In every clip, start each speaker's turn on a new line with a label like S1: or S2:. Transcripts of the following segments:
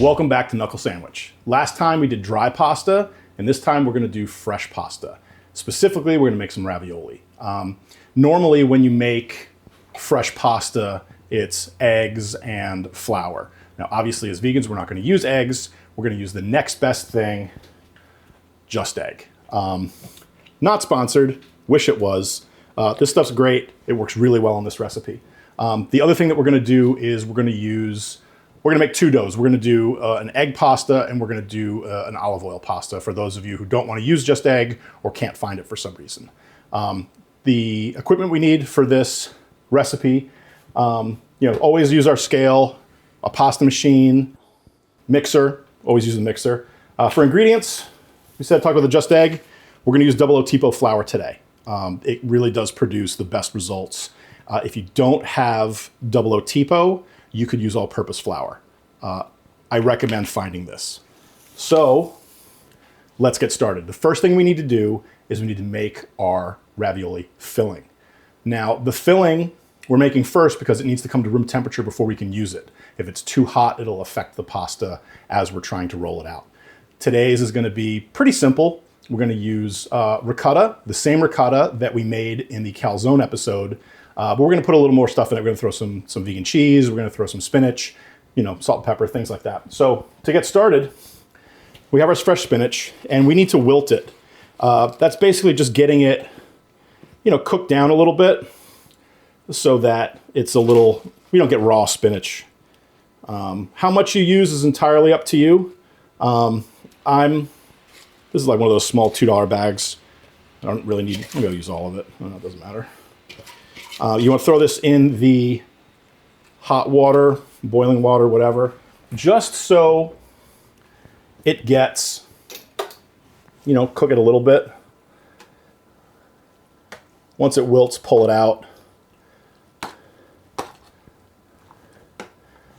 S1: Welcome back to Knuckle Sandwich. Last time we did dry pasta, and this time we're gonna do fresh pasta. Specifically, we're gonna make some ravioli. Normally when you make fresh pasta, it's eggs and flour. Now, obviously as vegans, we're not gonna use eggs. We're gonna use the next best thing, just egg. Not sponsored, wish it was. This stuff's great. It works really well on this recipe. The other thing that we're gonna do is we're gonna make two doughs. We're gonna do an egg pasta and we're gonna do an olive oil pasta for those of you who don't wanna use just egg or can't find it for some reason. The equipment we need for this recipe, always use our scale, a pasta machine, mixer, always use a mixer. For ingredients, we said talk about the just egg. We're gonna use 00 Tipo Flour today. It really does produce the best results. If you don't have 00 Tipo, you could use all-purpose flour. I recommend finding this. So let's get started. The first thing we need to do is we need to make our ravioli filling. Now, the filling we're making first because it needs to come to room temperature before we can use it. If it's too hot, it'll affect the pasta as we're trying to roll it out. Today's is gonna be pretty simple. We're gonna use ricotta, the same ricotta that we made in the calzone episode, but we're gonna put a little more stuff in it. We're gonna throw some vegan cheese, we're gonna throw some spinach, salt and pepper, things like that. So to get started, we have our fresh spinach and we need to wilt it. That's basically just getting it, cooked down a little bit so that it's we don't get raw spinach. How much you use is entirely up to you. This is like one of those small $2 bags. I don't really need, I'm gonna use all of it. It doesn't matter. You want to throw this in the hot water, boiling water, whatever, just so it gets, cook it a little bit. Once it wilts, pull it out.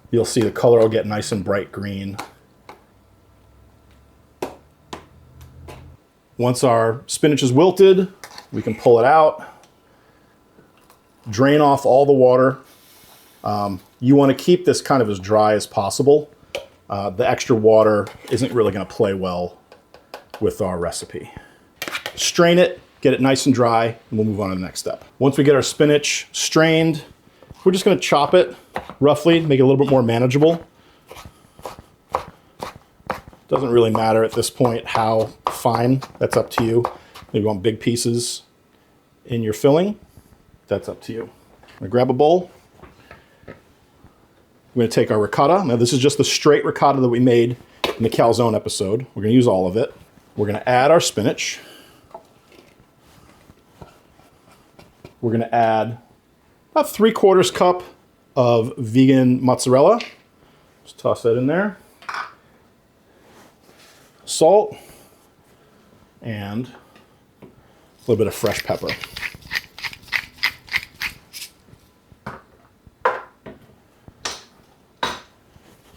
S1: You'll see the color will get nice and bright green. Once our spinach is wilted, we can pull it out. Drain off all the water. You want to keep this kind of as dry as possible. The extra water isn't really going to play well with our recipe. Strain it, get it nice and dry, and we'll move on to the next step. Once we get our spinach strained, we're just going to chop it roughly, make it a little bit more manageable. Doesn't really matter at this point how fine, that's up to you. Maybe you want big pieces in your filling. That's up to you. I'm gonna grab a bowl. We're gonna take our ricotta. Now this is just the straight ricotta that we made in the calzone episode. We're gonna use all of it. We're gonna add our spinach. We're gonna add about 3/4 cup of vegan mozzarella. Just toss that in there. Salt and a little bit of fresh pepper.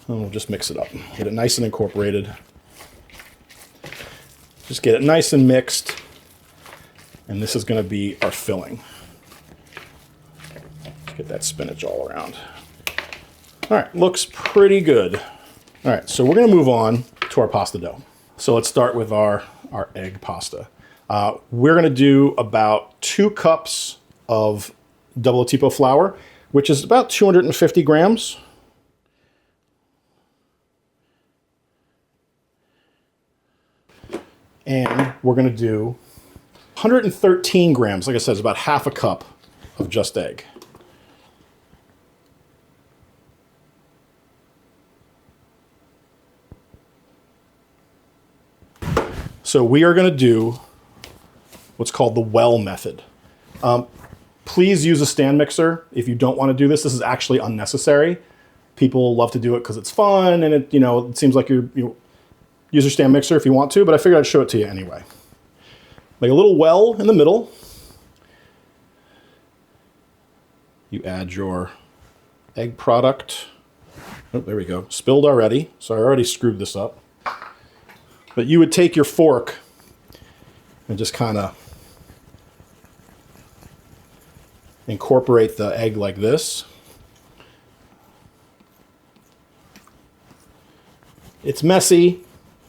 S1: And we'll just mix it up. Get it nice and incorporated. Just get it nice and mixed. And this is going to be our filling. Get that spinach all around. All right, looks pretty good. All right, so we're going to move on to our pasta dough. So let's start with our egg pasta. We're going to do about 2 cups of 00 Tipo flour, which is about 250 grams. And we're going to do 113 grams, like I said, it's about half a cup of just egg. So we are going to do what's called the well method. Please use a stand mixer if you don't want to do this. This is actually unnecessary. People love to do it because it's fun and it seems like you use your stand mixer if you want to, but I figured I'd show it to you anyway. Make a little well in the middle. You add your egg product. Oh, there we go. Spilled already, so I already screwed this up. But you would take your fork and just kind of incorporate the egg like this. It's messy,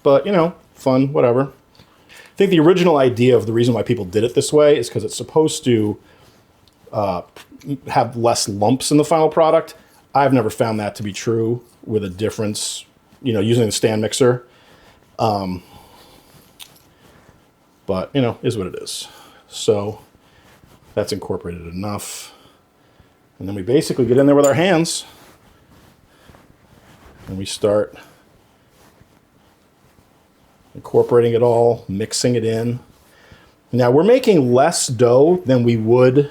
S1: but you know, fun, whatever. I think the original idea of the reason why people did it this way is because it's supposed to have less lumps in the final product. I've never found that to be true with a difference, you know, using the stand mixer. But, you know, is what it is. So that's incorporated enough. And then we basically get in there with our hands and we start incorporating it all, mixing it in. Now we're making less dough than we would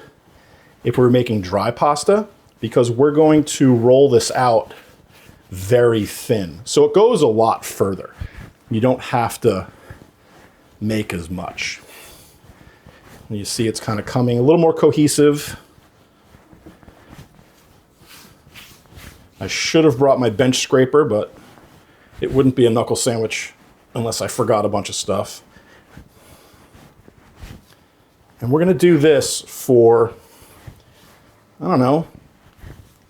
S1: if we were making dry pasta because we're going to roll this out very thin. So it goes a lot further. You don't have to make as much. And you see it's kind of coming a little more cohesive. I should have brought my bench scraper, but it wouldn't be a knuckle sandwich unless I forgot a bunch of stuff. And we're going to do this for, I don't know,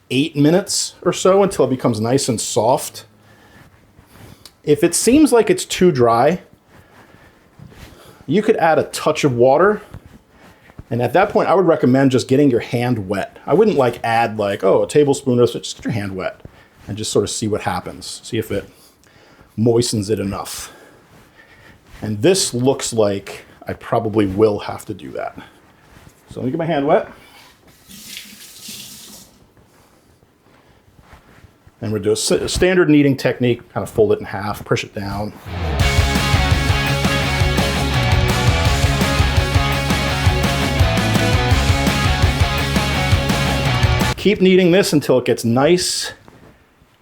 S1: 8 minutes or so until it becomes nice and soft. If it seems like it's too dry, you could add a touch of water. And at that point, I would recommend just getting your hand wet. I wouldn't like add like, oh, a tablespoon or so, just get your hand wet and just sort of see what happens. See if it moistens it enough. And this looks like I probably will have to do that. So let me get my hand wet. And we're doing a standard kneading technique, kind of fold it in half, push it down. Keep kneading this until it gets nice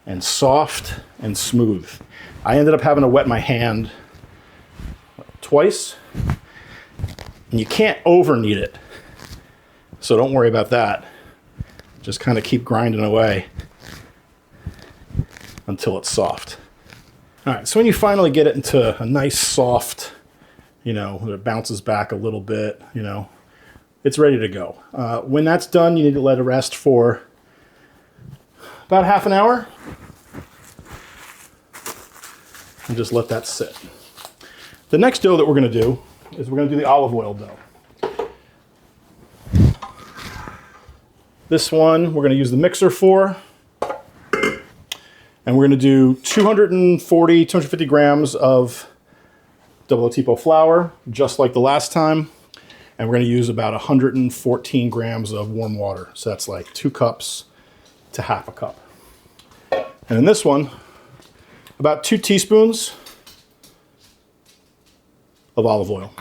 S1: and soft and smooth. I ended up having to wet my hand twice, and you can't over knead it. So don't worry about that. Just kind of keep grinding away until it's soft. All right, so when you finally get it into a nice soft, you know, it bounces back a little bit, you know, it's ready to go. When that's done, you need to let it rest for about half an hour and just let that sit. The next dough that we're going to do is we're going to do the olive oil dough. This one we're going to use the mixer for. And we're going to do 240, 250 grams of double Tipo flour, just like the last time. And we're going to use about 114 grams of warm water. So that's like 2 cups to half a cup. And in this one, about 2 teaspoons of olive oil.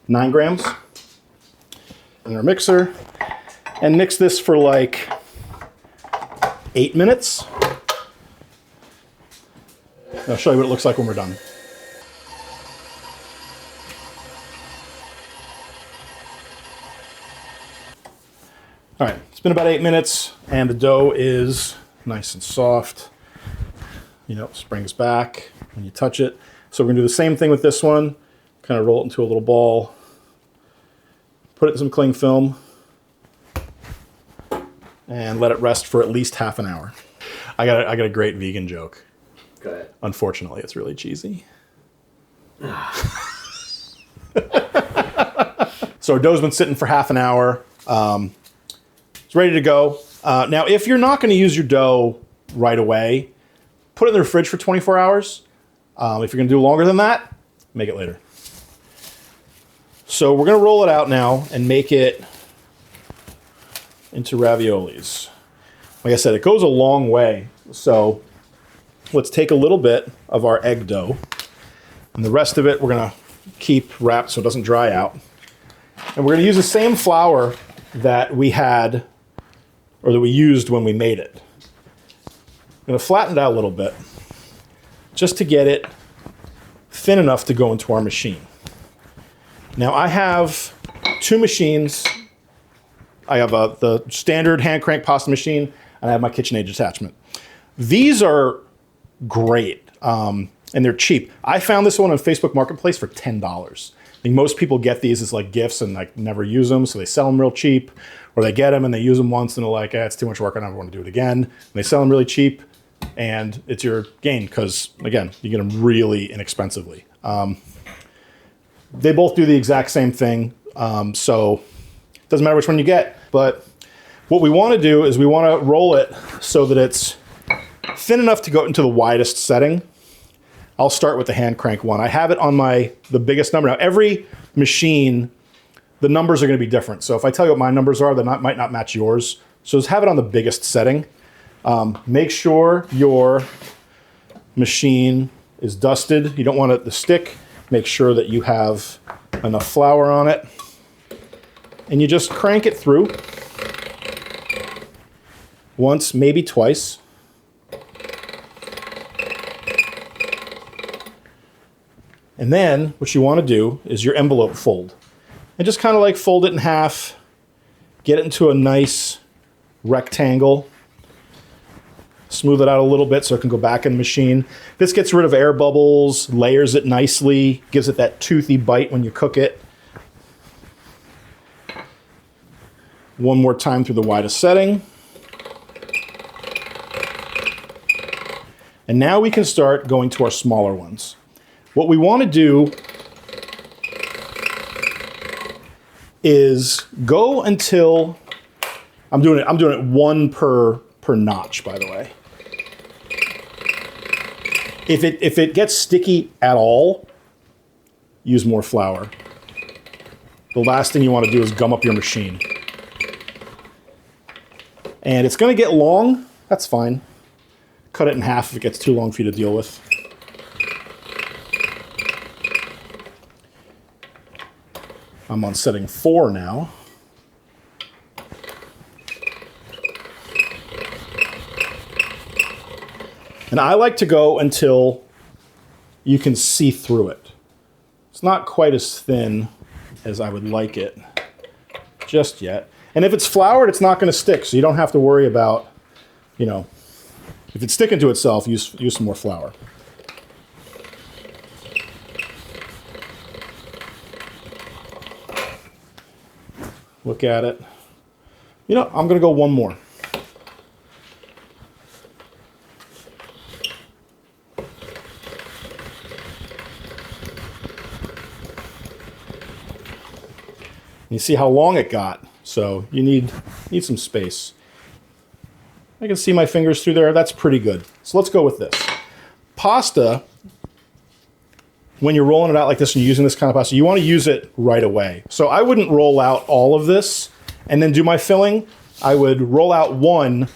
S1: 9 grams in our mixer. And mix this for like 8 minutes. I'll show you what it looks like when we're done. All right, it's been about 8 minutes and the dough is nice and soft. You know, it springs back when you touch it. So we're gonna do the same thing with this one. Kind of roll it into a little ball. Put it in some cling film and let it rest for at least half an hour. I got a great vegan joke.
S2: Go ahead.
S1: Unfortunately, it's really cheesy. So our dough's been sitting for half an hour. It's ready to go. Now, if you're not going to use your dough right away, put it in the fridge for 24 hours. If you're going to do longer than that, make it later. So we're going to roll it out now and make it into raviolis. Like I said, it goes a long way. So let's take a little bit of our egg dough, and the rest of it we're going to keep wrapped so it doesn't dry out. And we're going to use the same flour that we had, or that we used when we made it. I'm going to flatten it out a little bit, just to get it thin enough to go into our machine. Now I have 2 machines. I have the standard hand crank pasta machine, and I have my KitchenAid attachment. These are great, and they're cheap. I found this one on Facebook Marketplace for $10. I think most people get these as like gifts and like never use them, so they sell them real cheap, or they get them and they use them once and they're like, it's too much work, I never want to do it again. And they sell them really cheap, and it's your gain because, again, you get them really inexpensively. They both do the exact same thing, so it doesn't matter which one you get. But what we want to do is we want to roll it so that it's thin enough to go into the widest setting. I'll start with the hand crank one. I have it on the biggest number. Now, every machine, the numbers are going to be different. So if I tell you what my numbers are, they might not match yours. So just have it on the biggest setting. Make sure your machine is dusted. You don't want it to stick. Make sure that you have enough flour on it. And you just crank it through once, maybe twice. And then what you want to do is your envelope fold. And just kind of like fold it in half, get it into a nice rectangle, smooth it out a little bit so it can go back in the machine. This gets rid of air bubbles, layers it nicely, gives it that toothy bite when you cook it. One more time through the widest setting. And now we can start going to our smaller ones. What we want to do is go until I'm doing it one per notch, by the way. If it gets sticky at all, use more flour. The last thing you want to do is gum up your machine. And it's going to get long. That's fine. Cut it in half if it gets too long for you to deal with. I'm on setting 4 now. And I like to go until you can see through it. It's not quite as thin as I would like it just yet. And if it's floured, it's not going to stick, so you don't have to worry about, if it's sticking to itself, use some more flour. Look at it. I'm going to go one more. You see how long it got, so you need some space. I can see my fingers through there. That's pretty good. So let's go with this. Pasta, when you're rolling it out like this and you're using this kind of pasta, you want to use it right away. So I wouldn't roll out all of this and then do my filling. I would roll out one,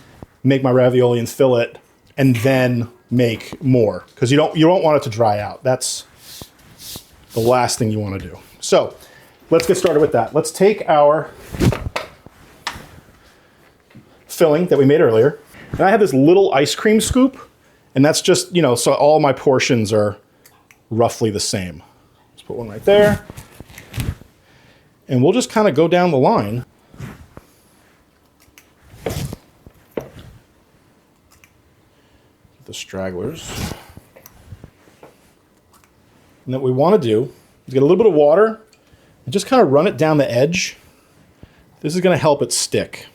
S1: make my ravioli and fill it, and then make more, because you don't want it to dry out. That's the last thing you want to do. So let's get started with that. Let's take our filling that we made earlier. And I have this little ice cream scoop, and that's just, so all my portions are roughly the same. Let's put one right there. And we'll just kind of go down the line. The stragglers. And what we want to do is get a little bit of water and just kind of run it down the edge. This is going to help it stick.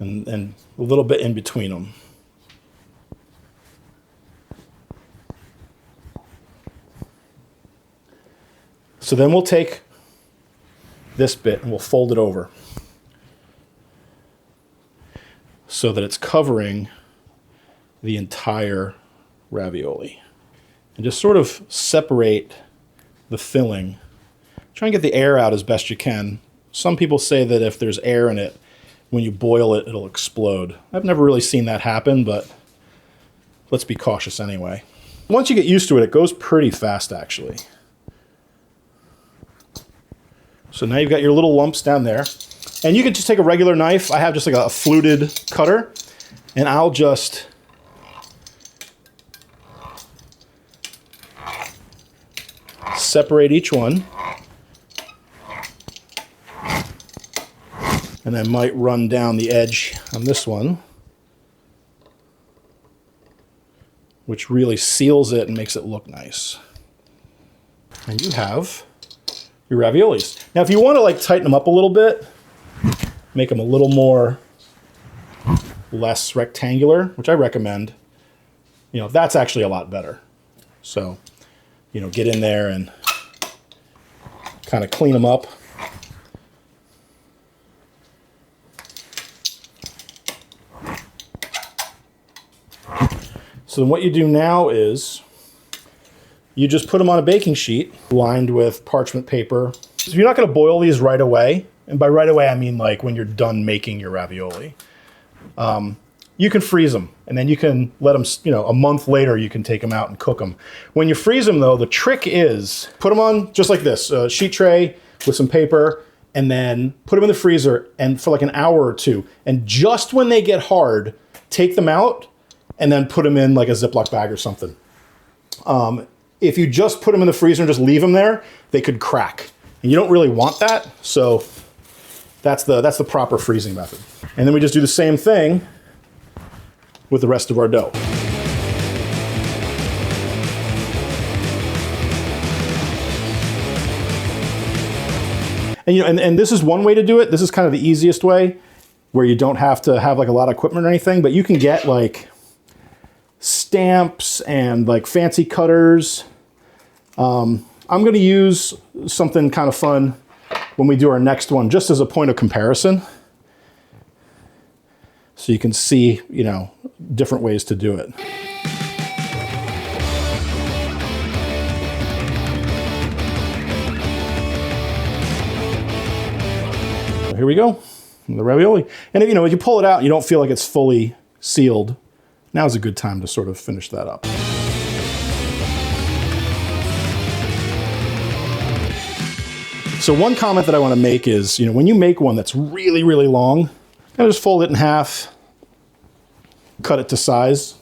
S1: And a little bit in between them. So then we'll take this bit and we'll fold it over so that it's covering the entire ravioli. And just sort of separate the filling. Try and get the air out as best you can. Some people say that if there's air in it, when you boil it, it'll explode. I've never really seen that happen, but let's be cautious anyway. Once you get used to it, it goes pretty fast, actually. So now you've got your little lumps down there. And you can just take a regular knife. I have just like a fluted cutter, and I'll just separate each one. And I might run down the edge on this one, which really seals it and makes it look nice. And you have your raviolis. Now, if you want to tighten them up a little bit, make them a little more less rectangular, which I recommend, you know, that's actually a lot better. So, you know, get in there and kind of clean them up. So then what you do now is you just put them on a baking sheet lined with parchment paper. So you're not going to boil these right away. And by right away, I mean like when you're done making your ravioli. You can freeze them, and then you can let them, you know, a month later, you can take them out and cook them. When you freeze them though, the trick is put them on just like this, a sheet tray with some paper, and then put them in the freezer and for like an hour or two. And just when they get hard, take them out and then put them in like a Ziploc bag or something. If you just put them in the freezer and just leave them there, they could crack. And you don't really want that, so that's the proper freezing method. And then we just do the same thing with the rest of our dough. And you know, and this is one way to do it. This is kind of the easiest way, where you don't have to have like a lot of equipment or anything, but you can get like stamps and like fancy cutters. I'm going to use something kind of fun when we do our next one, just as a point of comparison. So you can see, you know, different ways to do it. So here we go, the ravioli. And if, you know, if you pull it out and you don't feel like it's fully sealed, now's a good time to sort of finish that up. So one comment that I want to make is, you know, when you make one that's really, really long, kind of just fold it in half, cut it to size.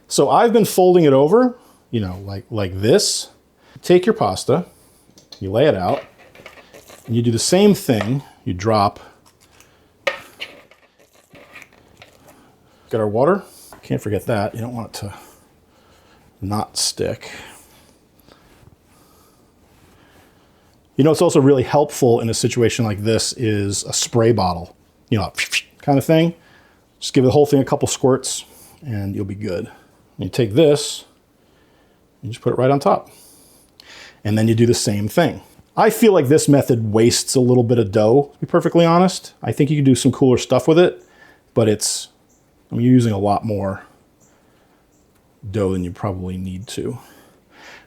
S1: So I've been folding it over, you know, like this. Take your pasta, you lay it out, and you do the same thing. You drop. Get our water. Can't forget that. You don't want it to not stick. You know, it's also really helpful in a situation like this is a spray bottle, you know, kind of thing. Just give the whole thing a couple squirts and you'll be good. You take this and just put it right on top. And then you do the same thing. I feel like this method wastes a little bit of dough, to be perfectly honest. I think you can do some cooler stuff with it, but you're using a lot more dough than you probably need to.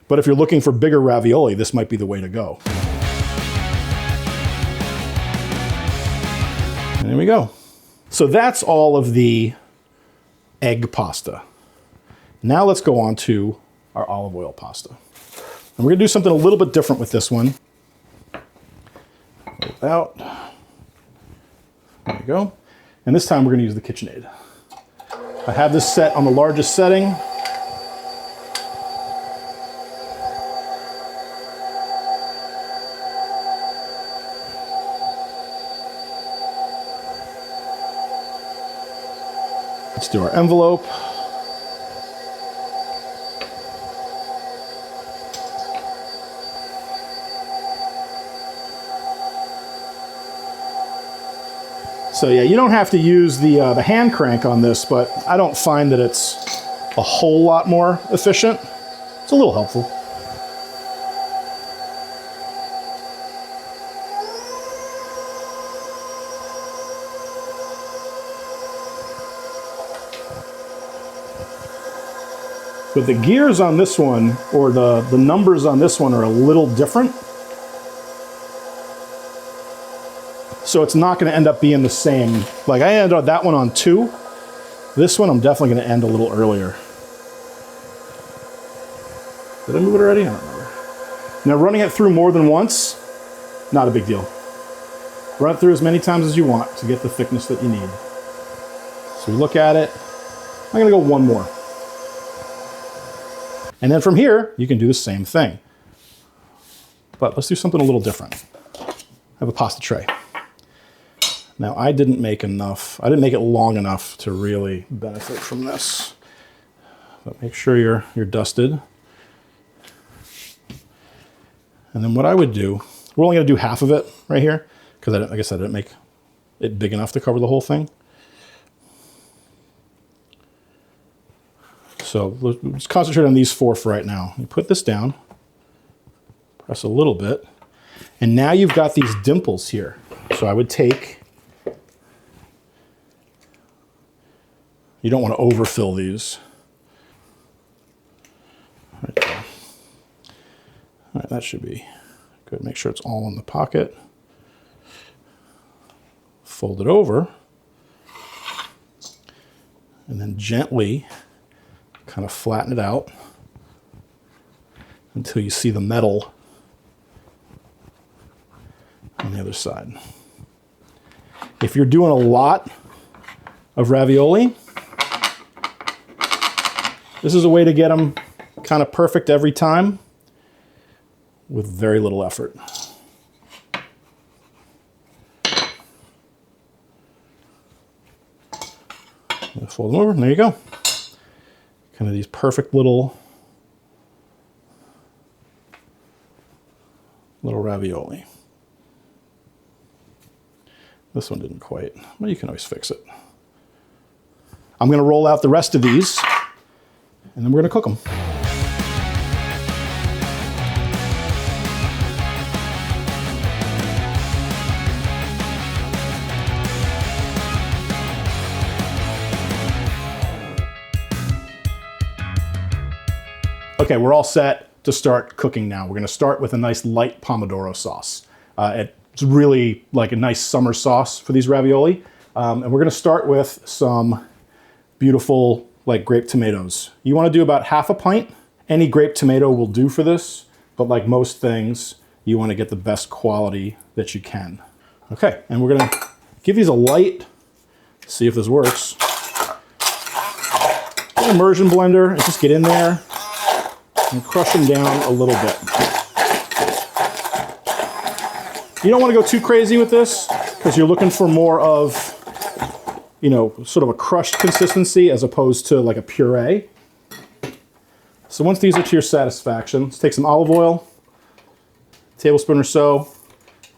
S1: But if you're looking for bigger ravioli, this might be the way to go. And there we go. So that's all of the egg pasta. Now let's go on to our olive oil pasta. And we're gonna do something a little bit different with this one. Pull it out. There we go. And this time we're gonna use the KitchenAid. I have this set on the largest setting. Let's do our envelope. So yeah, you don't have to use the hand crank on this, but I don't find that it's a whole lot more efficient. It's a little helpful. But the gears on this one, or the numbers on this one, are a little different. So it's not going to end up being the same. Like I ended that one on 2. This one I'm definitely going to end a little earlier. Did I move it already? I don't remember. Now running it through more than once, not a big deal. Run it through as many times as you want to get the thickness that you need. So we look at it. I'm going to go one more. And then from here, you can do the same thing. But let's do something a little different. I have a pasta tray. Now I didn't make enough, I didn't make it long enough to really benefit from this. But make sure you're dusted. And then what I would do, we're only gonna do half of it right here, because like I said, I didn't make it big enough to cover the whole thing. So let's concentrate on these 4 for right now. You put this down, press a little bit, and now you've got these dimples here. So I would take, you don't want to overfill these. Right there. All right, that should be good. Make sure it's all in the pocket. Fold it over, and then gently kind of flatten it out until you see the metal on the other side. If you're doing a lot of ravioli, this is a way to get them kind of perfect every time with very little effort. Fold them over, and there you go. Kind of these perfect little ravioli. This one didn't quite, but you can always fix it. I'm going to roll out the rest of these, and then we're going to cook them. Okay, we're all set to start cooking now. We're going to start with a nice light pomodoro sauce. It's really like a nice summer sauce for these ravioli. And we're going to start with some beautiful like grape tomatoes. You want to do about half a pint. Any grape tomato will do for this, but like most things, you want to get the best quality that you can. Okay, and we're going to give these a light, see if this works. Immersion blender, and just get in there and crush them down a little bit. You don't want to go too crazy with this because you're looking for more of, you know, sort of a crushed consistency as opposed to like a puree. So once these are to your satisfaction, let's take some olive oil, a tablespoon or so,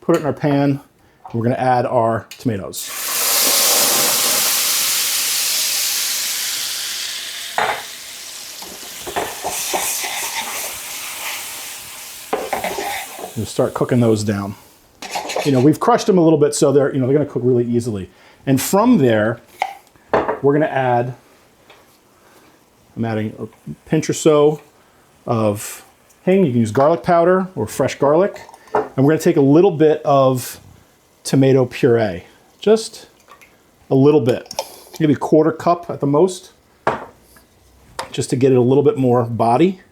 S1: put it in our pan, and we're going to add our tomatoes. And start cooking those down. You know, we've crushed them a little bit so they're going to cook really easily. And from there, we're going to add, I'm adding a pinch or so of Hing. You can use garlic powder or fresh garlic. And we're going to take a little bit of tomato puree, just a little bit, maybe a 1/4 cup at the most, just to get it a little bit more body.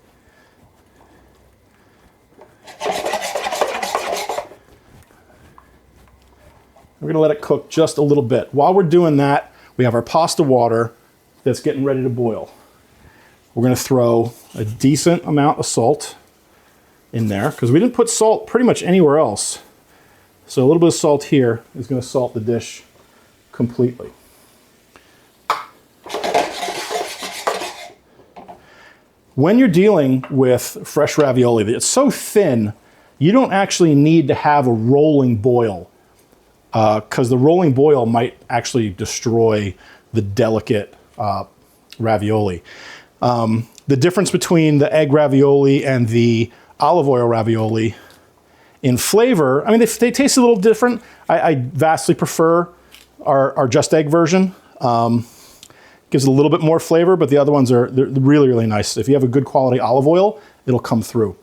S1: We're going to let it cook just a little bit. While we're doing that, we have our pasta water that's getting ready to boil. We're going to throw a decent amount of salt in there because we didn't put salt pretty much anywhere else. So a little bit of salt here is going to salt the dish completely. When you're dealing with fresh ravioli, it's so thin, you don't actually need to have a rolling boil. Because the rolling boil might actually destroy the delicate ravioli. The difference between the egg ravioli and the olive oil ravioli in flavor, I mean, they taste a little different. I vastly prefer our just egg version. Gives it a little bit more flavor, but the other ones they're really, really nice. If you have a good quality olive oil, it'll come through.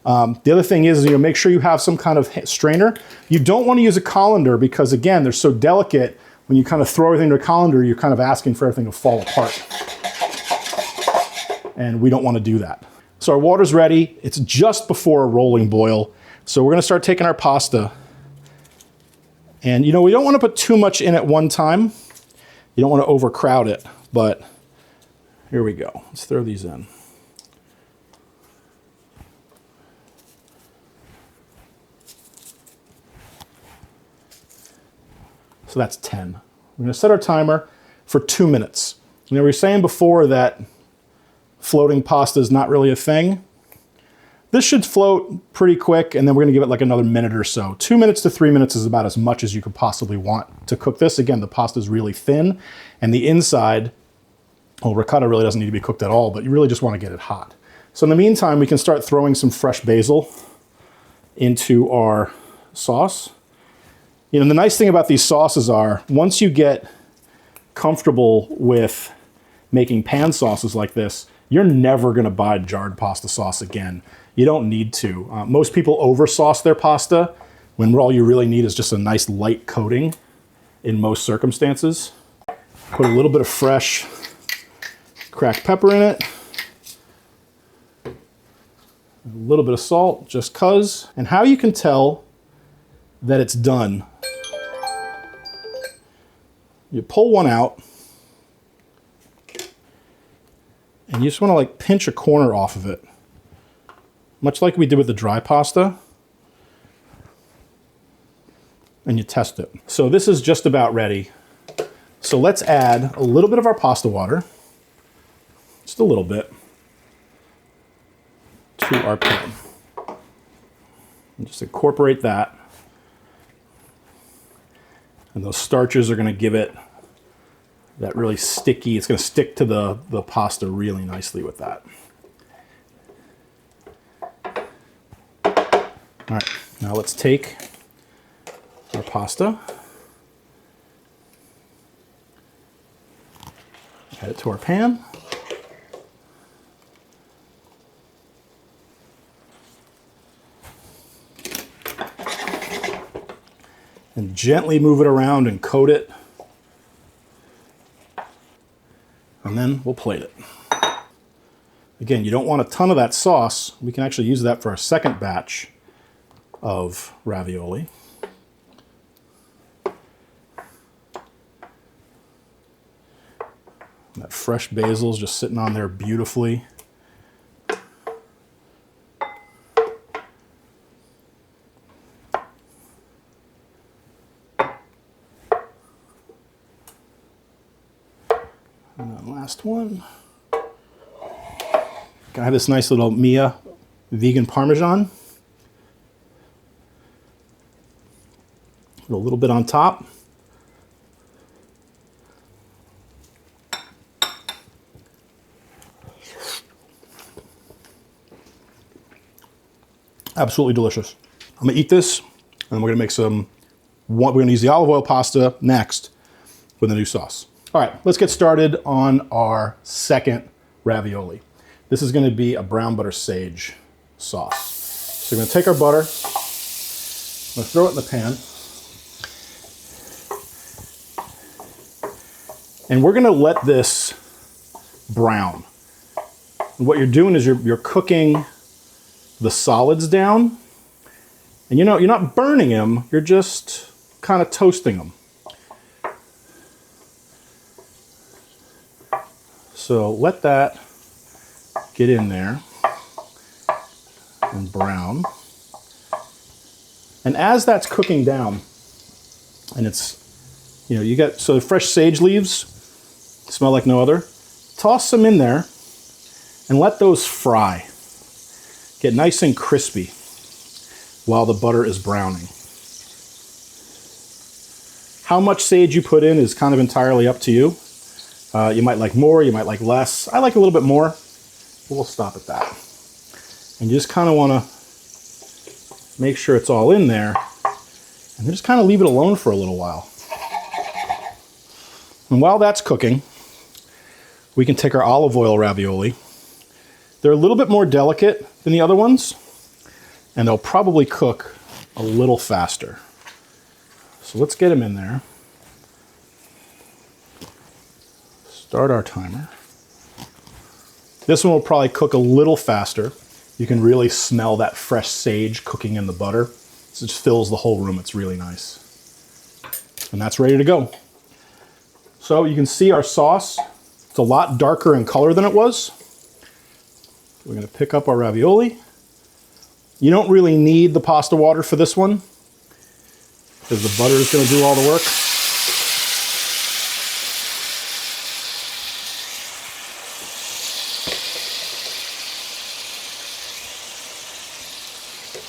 S1: The other thing is, make sure you have some kind of strainer. You don't want to use a colander because, again, they're so delicate. When you kind of throw everything into a colander, you're kind of asking for everything to fall apart. And we don't want to do that. So our water's ready. It's just before a rolling boil. So we're going to start taking our pasta. And, we don't want to put too much in at one time. You don't want to overcrowd it. But here we go. Let's throw these in. So that's 10. We're going to set our timer for 2 minutes. We were saying before that floating pasta is not really a thing. This should float pretty quick, and then we're going to give it like another minute or so. 2 minutes to 3 minutes is about as much as you could possibly want to cook this. Again, the pasta is really thin, and the inside Well, ricotta really doesn't need to be cooked at all, but you really just want to get it hot. So in the meantime, we can start throwing some fresh basil into our sauce. You know, the nice thing about these sauces are, once you get comfortable with making pan sauces like this, you're never going to buy jarred pasta sauce again. You don't need to. Most people over-sauce their pasta when all you really need is just a nice light coating in most circumstances. Put a little bit of fresh cracked pepper in it. A little bit of salt, just 'cause. And how you can tell that it's done, you pull one out, and you just want to like pinch a corner off of it, much like we did with the dry pasta, and you test it. So this is just about ready. So let's add a little bit of our pasta water, just a little bit, to our pan. And just incorporate that. And those starches are going to give it that really sticky, it's going to stick to the pasta really nicely with that. All right, now let's take our pasta, add it to our pan. And gently move it around and coat it. And then we'll plate it. Again, you don't want a ton of that sauce. We can actually use that for our second batch of ravioli. And that fresh basil is just sitting on there beautifully. And then last one. I have this nice little Mia vegan Parmesan. Put a little bit on top. Absolutely delicious. I'm gonna eat this, and we're gonna make we're gonna use the olive oil pasta next with a new sauce. All right, let's get started on our second ravioli. This is gonna be a brown butter sage sauce. So we're gonna take our butter, I'm gonna throw it in the pan, and we're gonna let this brown. And what you're doing is you're cooking the solids down, and you're not burning them, you're just kind of toasting them. So let that get in there and brown. And as that's cooking down, and it's, you got, so fresh sage leaves smell like no other, toss some in there and let those fry. Get nice and crispy while the butter is browning. How much sage you put in is kind of entirely up to you. You might like more, you might like less. I like a little bit more, but we'll stop at that. And you just kind of want to make sure it's all in there, and then just kind of leave it alone for a little while. And while that's cooking, we can take our olive oil ravioli. They're a little bit more delicate than the other ones, and they'll probably cook a little faster. So let's get them in there. Start our timer. This one will probably cook a little faster. You can really smell that fresh sage cooking in the butter. It just fills the whole room. It's really nice. And that's ready to go. So you can see our sauce. It's a lot darker in color than it was. We're going to pick up our ravioli. You don't really need the pasta water for this one, because the butter is going to do all the work.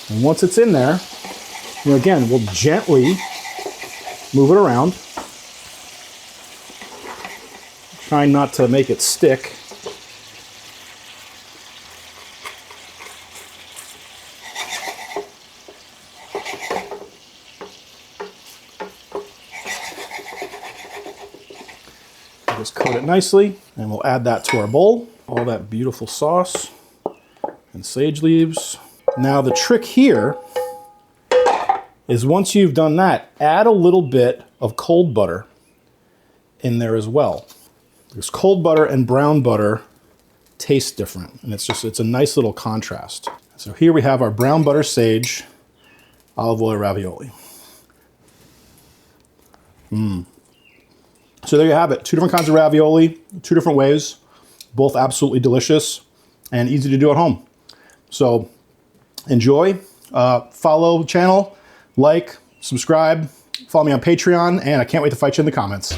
S1: And once it's in there, again, we'll gently move it around. trying not to make it stick. Just coat it nicely, and we'll add that to our bowl. All that beautiful sauce and sage leaves. Now the trick here is once you've done that, add a little bit of cold butter in there as well. Because cold butter and brown butter taste different, and it's a nice little contrast. So here we have our brown butter sage olive oil ravioli. So there you have it. 2 different kinds of ravioli, 2 different ways, both absolutely delicious and easy to do at home. So enjoy, follow the channel, like, subscribe, follow me on Patreon, and I can't wait to fight you in the comments.